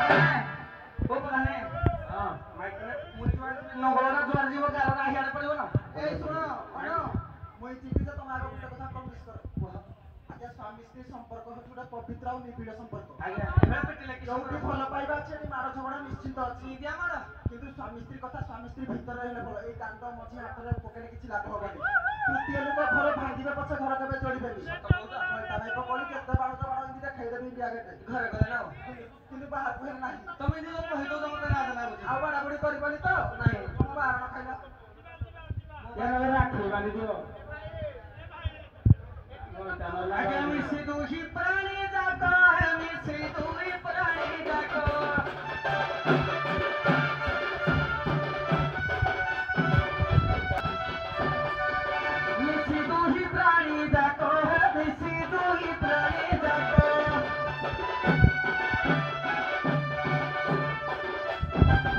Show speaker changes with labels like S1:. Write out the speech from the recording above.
S1: ओ पता नहीं हां माइक मुझे नगरना जुआर जीव कारण आहियाले पड़िबो ना
S2: ए सुनो अनो মই চিঠি যে তোমার গোটে কথা প্রমিস কর আজ্ঞা স্বামী স্ত্রী সম্পর্ক হচ্ছে গোটে পবিত্র আর নিবিড় সম্পর্ক
S1: আজ্ঞা এবে পিটিলে কি
S2: ଯୋଉଠି ଭଲ ପାଇବା ଅଛି ଏଠି ମାଡ଼ ଝଗଡ଼ା ନିଶ୍ଚିନ୍ତ ଅଛି
S1: ଦିଆ ମାଡ଼
S2: କିନ୍ତୁ ସ୍ୱାମୀ ସ୍ତ୍ରୀ କଥା ସ୍ୱାମୀ ସ୍ତ୍ରୀ ଭିତରେ ରହିଲେ ଭଲ ଏଇ ଦାଣ୍ଡ ମଝି ହାତରେ ପକେଇଲେ କିଛି ଲାଭ ହବନି ତୃତୀୟ ଲୋକ ଘର ଭାଙ୍ଗିବେ ପଛେ ଘର କେବେ ଚଳିବେନି ତା ଭାଇ ପକଳି କେତେ ବାଡ଼ ଏମିତି ଦେଖେଇଦେବି ବ୍ୟାଗଟେ
S1: ଘରେ ଗଲେ ନା
S2: କିନ୍ତୁ ବାହାରକୁ ହେଲେ ନାହିଁ
S1: ତମେ ଦିନ କହିଦଉ ତମେ ନା ଦେନା ବୁଝି
S2: ଆଉ ବାଡ଼ାବୁଡ଼ି କରିବନି ତ ନାହିଁ କଣ ବାରଣ ଖାଇଲ
S1: କେନ ରାଖି ବାନ୍ଧି ଦିଅ आगे मिसे दो ही प्राणी जाता है मिसे दो